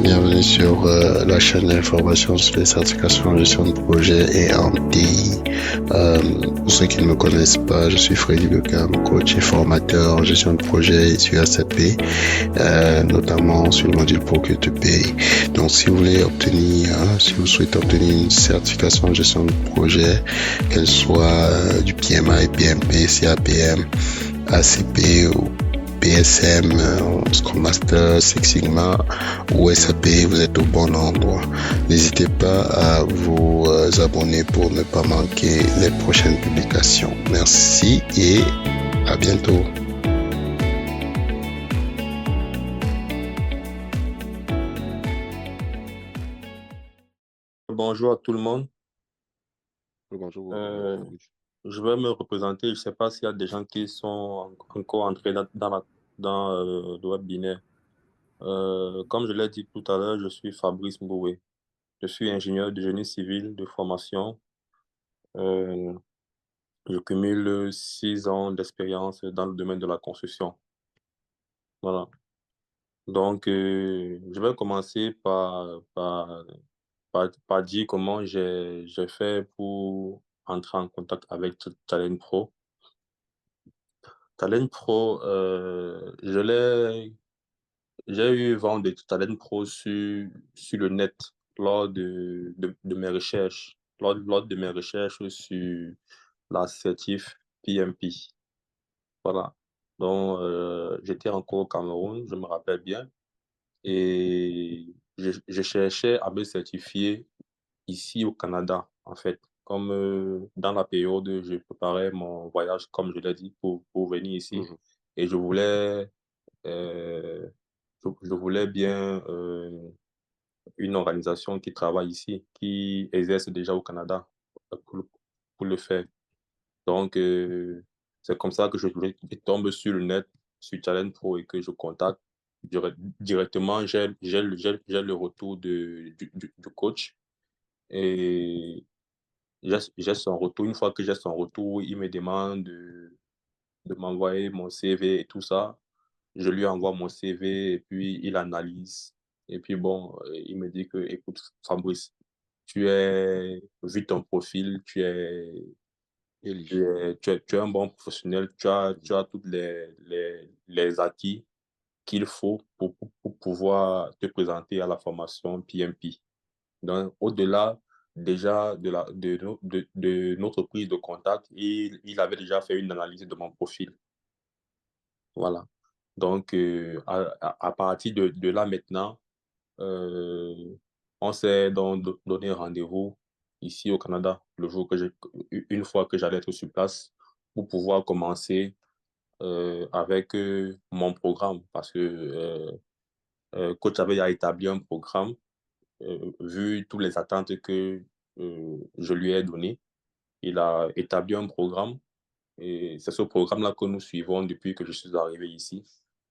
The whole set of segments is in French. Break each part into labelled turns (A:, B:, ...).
A: Bienvenue sur la chaîne d'information sur les certifications en gestion de projet et en TI. Pour ceux qui ne me connaissent pas, je suis Freddy Beckham, coach et formateur en gestion de projet et sur SAP, notamment sur le module Procure to Pay. Donc, si vous voulez obtenir, si vous souhaitez obtenir une certification en gestion de projet, qu'elle soit du PMI, PMP, CAPM, ACP ou PSM, Scrum Master, Six Sigma ou SAP, vous êtes au bon endroit. N'hésitez pas à vous abonner pour ne pas manquer les prochaines publications. Merci et à bientôt.
B: Bonjour à tout le monde.
A: Bonjour,
B: Euh,
A: Fabrice.
B: je vais me représenter. Je ne sais pas s'il y a des gens qui sont encore entrés dans le webinaire. Comme je l'ai dit tout à l'heure, je suis Fabrice Mboué. Je suis ingénieur de génie civil de formation. Euh, je cumule 6 ans d'expérience dans le domaine de la construction. Voilà. Donc, je vais commencer par dire comment j'ai fait pour entrer en contact avec Talent Pro. Talent Pro, j'ai eu vent de Talent Pro sur le net lors de mes recherches, lors de mes recherches sur l'assertif PMP. Voilà. Donc, j'étais encore au Cameroun, je me rappelle bien, et je cherchais à me certifier ici au Canada, en fait. Comme dans la période, je préparais mon voyage, comme je l'ai dit, pour venir ici.
A: Mhm.
B: Et euh, je voulais bien une organisation qui travaille ici, qui exerce déjà au Canada pour le faire. Donc, c'est comme ça que je tombe sur le net, sur Talent Pro et que je contacte directement. J'ai le retour du coach et j'ai son retour. Une fois que j'ai son retour, il me demande de m'envoyer mon CV et tout ça. Je lui envoie mon CV et puis il analyse. Et puis bon, il me dit que, écoute, Fabrice, vu ton profil,
A: Éligible.
B: tu es un bon professionnel, tu as tous les acquis qu'il faut pour pouvoir te présenter à la formation PMP. Donc, au-delà déjà de notre prise de contact, il avait déjà fait une analyse de mon profil. Voilà. Donc, à partir de là maintenant, euh, on s'est donc donné rendez-vous ici au Canada, une fois que j'allais être sur place, pour pouvoir commencer avec mon programme, parce que coach avait déjà établi un programme, vu toutes les attentes que je lui ai données. Il a établi un programme et c'est ce programme-là que nous suivons depuis que je suis arrivé ici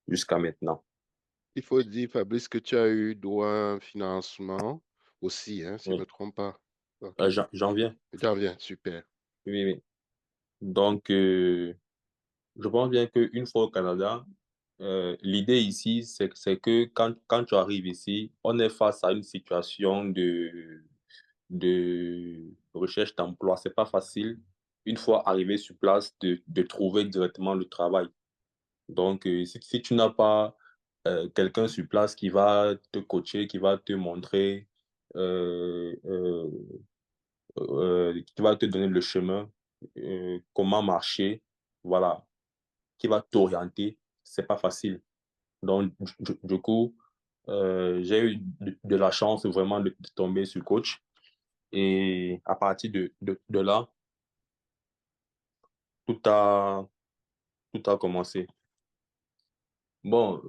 B: jusqu'à maintenant.
A: Il faut dire, Fabrice, que tu as eu droit à un financement aussi, hein, si je ne me
B: Oui.
A: trompe pas. OK.
B: J'en viens.
A: J'en viens, super.
B: Oui, oui. Donc, je pense bien qu'une fois au Canada, l'idée ici, c'est que quand tu arrives ici, on est face à une situation de recherche d'emploi. C'est pas facile, une fois arrivé sur place, de trouver directement le travail. Donc, si tu n'as pas quelqu'un sur place qui va te coacher, qui va te montrer, euh, euh, qui va te donner le chemin, comment marcher, voilà, qui va t'orienter, c'est pas facile. Donc, du coup, j'ai eu de la chance vraiment de tomber sur le coach. Et à partir de là, tout a, tout a commencé. Bon,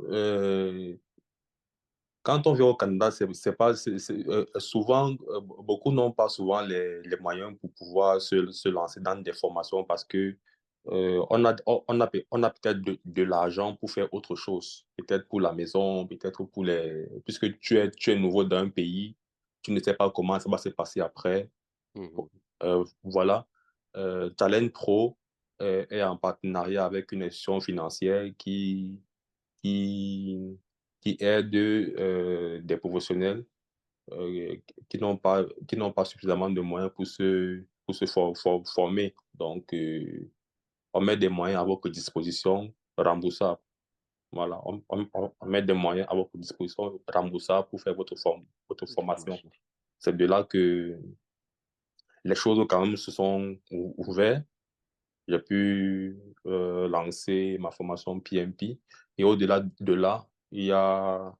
B: quand on vient au Canada, c'est pas, souvent, beaucoup n'ont pas souvent les moyens pour pouvoir se lancer dans des formations parce que on a peut-être de l'argent pour faire autre chose, peut-être pour la maison, peut-être puisque tu es nouveau dans un pays, tu ne sais pas comment ça va se passer après.
A: Mhm.
B: Voilà. Talent Pro est en partenariat avec une institution financière qui, qui aide des professionnels qui n'ont pas suffisamment de moyens pour se former. Donc, on met des moyens à votre disposition remboursables. Voilà, on met des moyens à votre disposition remboursables pour faire votre formation.
C: Formation.
B: C'est de là que les choses quand même se sont ouvertes. J'ai pu lancer ma formation PMP. Et au-delà de là, il y a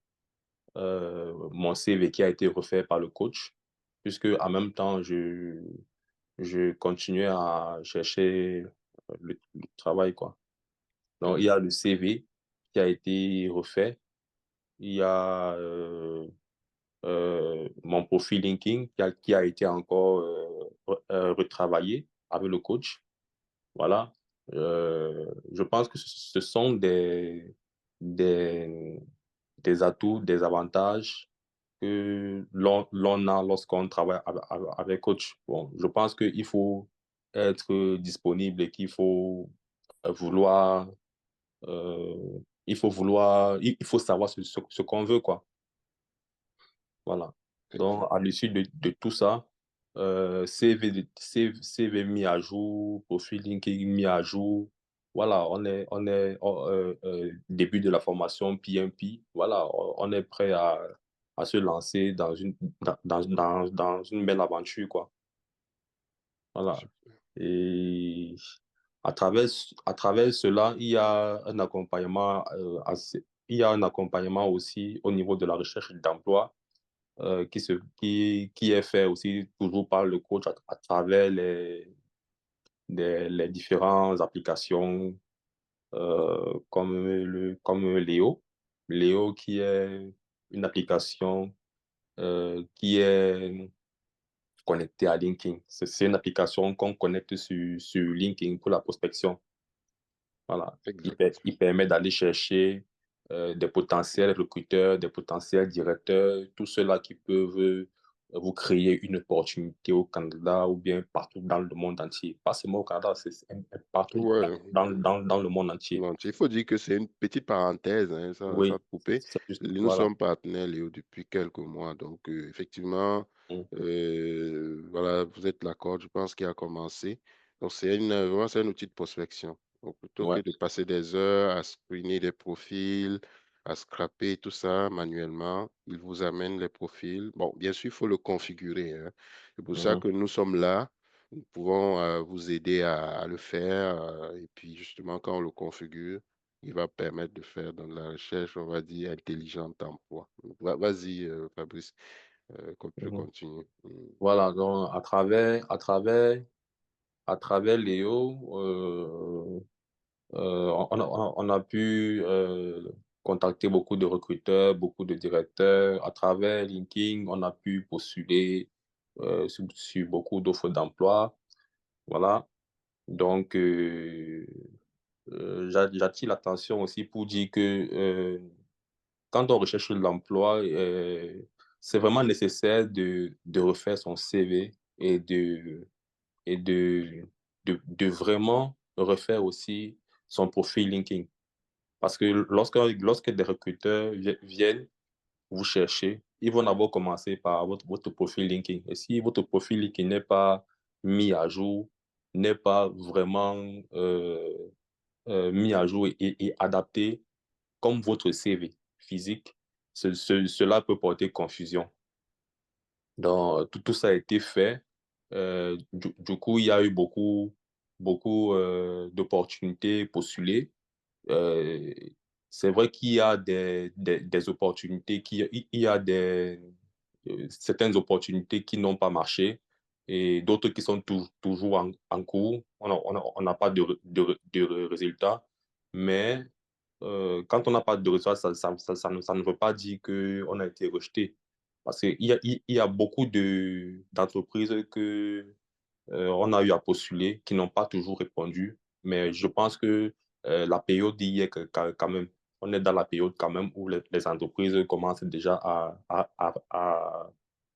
B: mon CV qui a été refait par le coach, puisque en même temps, je continuais à chercher le travail, quoi. Donc, il y a le CV qui a été refait. Il y a mon profil LinkedIn qui a été encore retravaillé avec le coach. Voilà. Je pense que ce sont des, des atouts, des avantages que l'on a lorsqu'on travaille avec coach. Bon, je pense qu'il faut être disponible et qu'il faut vouloir, euh, il faut savoir ce qu'on veut, quoi. Voilà. Donc,
C: Exact.
B: à l'issue de tout ça, CV mis à jour, profil LinkedIn mis à jour. Voilà, on est début de la formation PMP. Voilà, on est prêt à se lancer dans une belle aventure, quoi. Voilà.
C: Super.
B: Et à travers cela, il y a un accompagnement il y a un accompagnement aussi au niveau de la recherche d'emploi qui est fait aussi toujours par le coach à travers les différentes applications comme Léo. Léo qui est une application qui est connectée à LinkedIn. C'est une application qu'on connecte sur LinkedIn pour la prospection. Voilà.
C: Exact.
B: Il permet d'aller chercher des potentiels recruteurs, des potentiels directeurs, tous ceux-là qui peuvent vous créer une opportunité au Canada ou bien partout dans le monde entier. Pas seulement au Canada, c'est partout
C: Ouais.
B: dans le monde entier.
C: Non, il faut dire que c'est une petite parenthèse, hein, ça
B: Oui,
C: coupé.
B: c'est juste,
C: Nous
B: voilà.
C: sommes partenaires, Léo, depuis quelques mois. Donc, effectivement,
B: Mm,
C: voilà, vous êtes l'accord, je pense, qui a commencé. Donc, vraiment, c'est un outil de prospection. Donc, plutôt que
B: ouais.
C: de passer des heures à screener des profils, à scraper tout ça manuellement, il vous amène les profils. Bon, bien sûr, il faut le configurer, hein. C'est pour ça
B: Mhm,
C: que nous sommes là. Nous pouvons vous aider à le faire. Et puis, justement, quand on le configure, il va permettre de faire dans la recherche, on va dire, intelligente d'emploi. Vas-y, Fabrice, je
B: mhm.
C: continue.
B: Voilà, donc à travers Léo, on a pu contacter beaucoup de recruteurs, beaucoup de directeurs. À travers LinkedIn, on a pu postuler sur beaucoup d'offres d'emploi. Voilà. Donc, j'attire l'attention aussi pour dire que quand on recherche l'emploi, c'est vraiment nécessaire de refaire son CV et et de, de vraiment refaire aussi son profil LinkedIn. Parce que lorsque des recruteurs viennent vous chercher, ils vont d'abord commencer par votre profil LinkedIn. Et si votre profil LinkedIn n'est pas mis à jour, n'est pas vraiment mis à jour et adapté comme votre CV physique, cela peut porter confusion. Donc, tout ça a été fait. Du coup, il y a eu beaucoup d'opportunités postulées. Euh, c'est vrai qu'il y a des opportunités, il y a certaines opportunités qui n'ont pas marché et d'autres qui sont toujours en cours. On n'a pas de résultats, mais quand on n'a pas de résultats, ça ne veut pas dire qu'on a été rejeté. Parce qu'il y a beaucoup d'entreprises que on a eu à postuler qui n'ont pas toujours répondu. Mais je pense que la période y est quand même. On est dans la période quand même où les entreprises commencent déjà à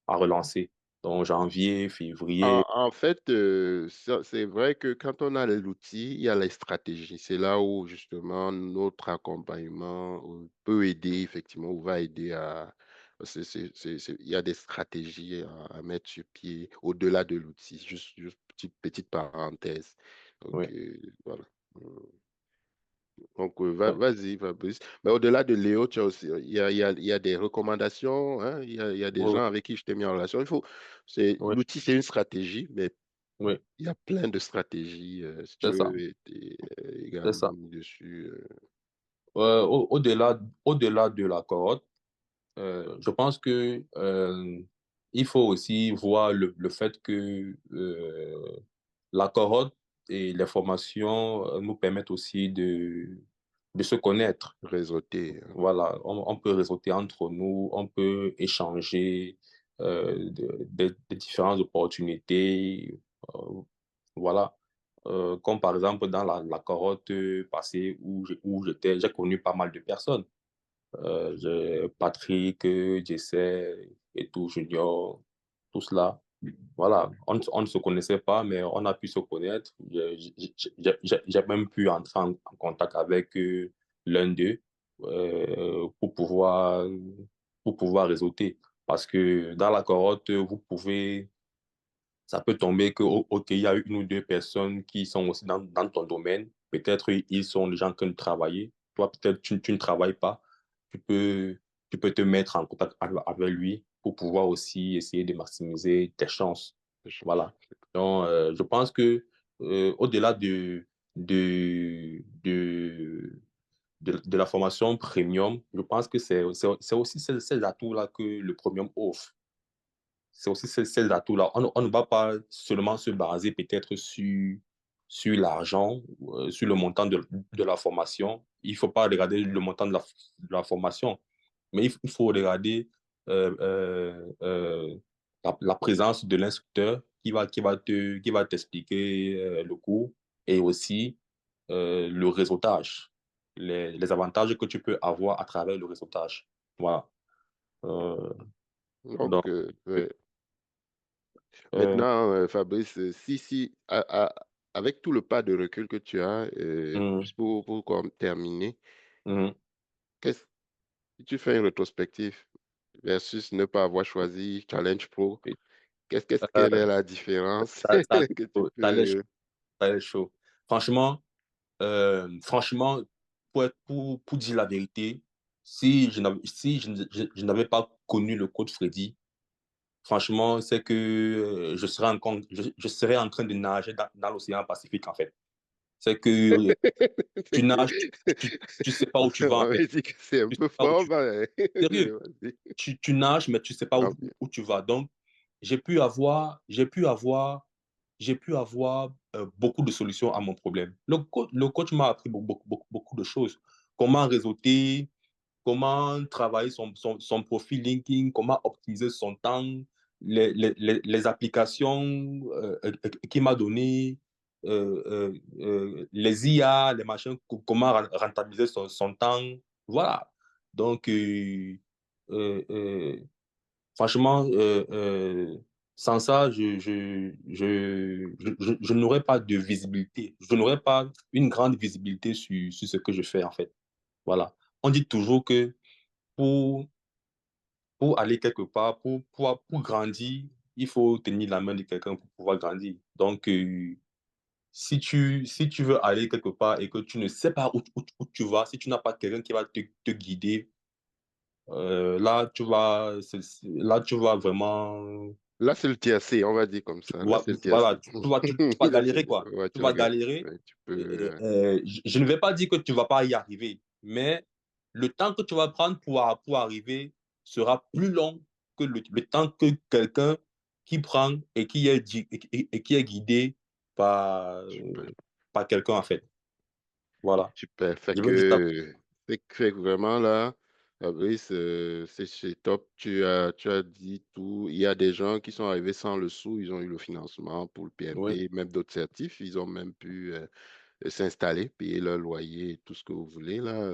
B: relancer. Donc, janvier,
C: En
B: février.
C: en fait, c'est vrai que quand on a l'outil, il y a les stratégies. C'est là où justement notre accompagnement peut aider effectivement ou va aider à il y a des stratégies à mettre sur pied au-delà de l'outil. Juste petite parenthèse. Donc,
B: Oui,
C: voilà. Donc,
B: oui,
C: vas-y, Fabrice. Mais au-delà de Léo, tu as aussi, il y a des recommandations, hein, il y a des
B: oui,
C: gens avec qui je t'ai mis en relation.
B: oui,
C: L'outil, c'est une stratégie, mais
B: oui,
C: il y a plein de stratégies. Si tu
B: c'est ça,
C: veux
B: c'est
C: également
B: ça.
C: dessus.
B: Au-delà de la corotte, je pense que il faut aussi voir le fait que la corotte et les formations nous permettent aussi de se connaître.
C: Réseauter, hein.
B: Voilà, on peut réseauter entre nous, on peut échanger des différentes opportunités. euh, voilà. Comme par exemple dans la carotte passée où j'ai connu pas mal de personnes. J'ai Patrick, Jessé et tout, Junior, tout cela. Voilà, on ne se connaissait pas, mais on a pu se connaître. J'ai même pu entrer en contact avec l'un d'eux euh, pour pouvoir, pour pouvoir réseauter. Parce que dans la carotte, ça peut tomber que, OK, il y a une ou deux personnes qui sont aussi dans ton domaine. Peut-être ils sont des gens qui ont travaillé. Toi, peut-être tu ne travailles pas. Tu peux, tu peux te mettre en contact avec lui pour pouvoir aussi essayer de maximiser tes chances. Voilà. Donc, je pense que au-delà de, de la formation premium, je pense que c'est aussi ces atouts-là que le premium offre. C'est aussi ces atouts-là. On ne va pas seulement se baser peut-être sur l'argent, sur le montant de la formation. Il ne faut pas regarder le montant de la formation, mais il faut regarder la présence de l'instructeur qui va t'expliquer le cours et aussi le réseautage, les avantages que tu peux avoir à travers le réseautage. Voilà. Euh,
C: Donc,
B: donc,
C: ouais.
B: euh,
C: Maintenant, Fabrice, avec tout le pas de recul que tu as,
B: hum,
C: juste pour comme terminer,
B: hum.
C: qu'est-ce si tu fais une rétrospective versus ne pas avoir choisi Challenge Pro, quelle est la différence que tu
B: Ça allait
C: peux...
B: ça allait chaud. Franchement, franchement, pour dire la vérité, si je n'avais pas connu le coach Freddy, franchement, c'est que je serais en train de nager dans l'océan Pacifique, en fait. C'est que tu nages, tu sais pas où tu
C: On
B: vas, en fait.
C: m'avait dit que c'est un
B: Tu sais
C: peu
B: pas où
C: fort,
B: tu
C: mais
B: Sérieux,
C: vas-y,
B: tu nages, mais tu sais pas
C: tant mieux.
B: où tu vas. Donc, j'ai pu avoir beaucoup de solutions à mon problème. Le coach m'a appris beaucoup de choses. Comment réseauter, comment travailler son profil LinkedIn, comment optimiser son temps, les applications qu'il m'a données, les IA, les machins, comment rentabiliser son temps. Voilà. Donc, euh, franchement, sans ça, je n'aurais pas de visibilité. Je n'aurais pas une grande visibilité sur ce que je fais, en fait. Voilà. On dit toujours que pour, pour aller quelque part, pour grandir, il faut tenir la main de quelqu'un pour pouvoir grandir. Donc, si tu veux aller quelque part et que tu ne sais pas où tu vas, si tu n'as pas quelqu'un qui va te guider, là, tu vas vraiment
C: Là, c'est le tiercé, on va dire comme ça. Là, c'est le
B: voilà,
C: tiercé.
B: tu vas galérer, quoi.
C: Ouais,
B: Tu
C: tu vas
B: vas
C: gagner.
B: galérer.
C: Ouais, tu peux.
B: Je ne vais pas dire que tu ne vas pas y arriver, mais le temps que tu vas prendre pour arriver sera plus long que le temps que quelqu'un qui prend et et qui est guidé par,
C: Super.
B: par quelqu'un, en fait. Voilà.
C: Super.
B: Je veux juste...
C: Fait que vraiment là, Fabrice, c'est top. Tu as dit tout. Il y a des gens qui sont arrivés sans le sou, ils ont eu le financement pour le
B: Oui,
C: PMP, même d'autres certifs, ils ont même pu s'installer, payer leur loyer, tout ce que vous voulez là.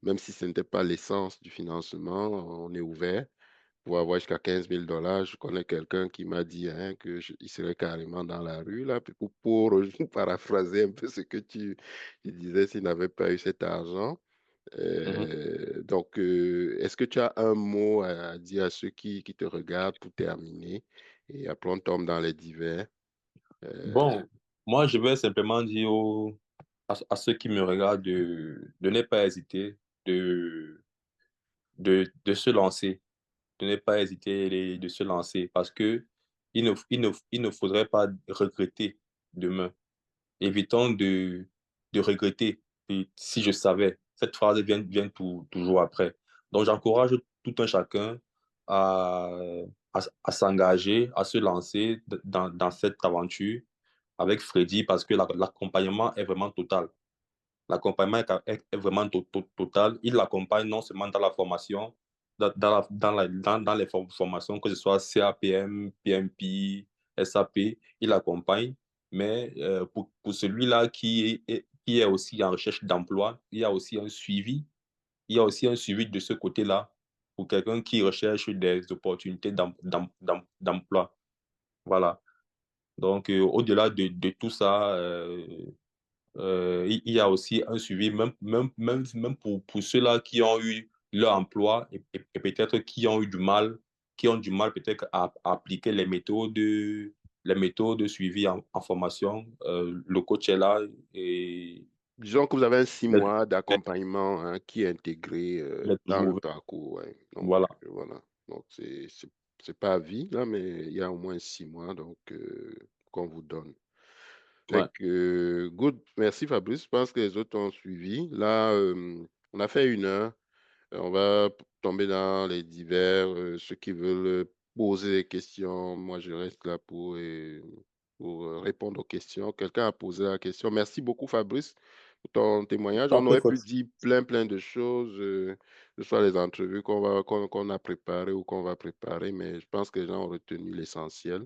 C: Même si ce n'était pas l'essence du financement, on est ouvert. pouvoir avoir jusqu'à 15 000 dollars. Je connais quelqu'un qui m'a dit hein, il serait carrément dans la rue, là, pour paraphraser un peu ce que tu disais s'il n'avait pas eu cet argent.
B: Mhm.
C: Donc, est-ce que tu as un mot à dire à ceux qui te regardent pour terminer? Et après, on tombe dans les divers. Euh,
B: Bon, moi, je vais simplement dire à ceux qui me regardent de ne pas hésiter, de se lancer, de ne pas hésiter de se lancer parce que il ne faudrait pas regretter demain. Évitons de regretter. Et si je savais, cette phrase vient toujours après. Donc, j'encourage tout un chacun à, à s'engager, à se lancer dans cette aventure avec Freddy parce que l'accompagnement est vraiment total. L'accompagnement est vraiment total. Il l'accompagne non seulement dans la formation, dans les formations, que ce soit CAPM, PMP, SAP, il l'accompagne. Mais pour celui-là qui est aussi en recherche d'emploi, il y a aussi un suivi. Il y a aussi un suivi de ce côté-là pour quelqu'un qui recherche des opportunités d'emploi. Voilà. Donc, au-delà de tout ça, il y a aussi un suivi, même pour ceux-là qui ont eu leur emploi et peut-être qui ont du mal peut-être à appliquer les méthodes de suivi en formation. Le coach est là et
C: Disons que vous avez un 6 mois
B: il
C: d'accompagnement hein, qui est intégré
B: est
C: dans
B: toujours
C: le
B: ouvert.
C: parcours. Ouais. Donc,
B: Voilà.
C: voilà. Donc, c'est pas à vie, là, mais il y a au moins 6 mois donc, qu'on vous donne. Fait
B: Ouais.
C: que, good. Merci Fabrice. Je pense que les autres ont suivi. Là, on a fait 1 heure. On va tomber dans les divers, ceux qui veulent poser des questions. Moi, je reste là pour répondre aux questions. Quelqu'un a posé la question. Merci beaucoup, Fabrice, pour ton témoignage.
B: T'en
C: On
B: prie,
C: aurait pu
B: Fred.
C: dire plein de choses, que ce soit les entrevues qu'on a préparées ou qu'on va préparer, mais je pense que les gens ont retenu l'essentiel.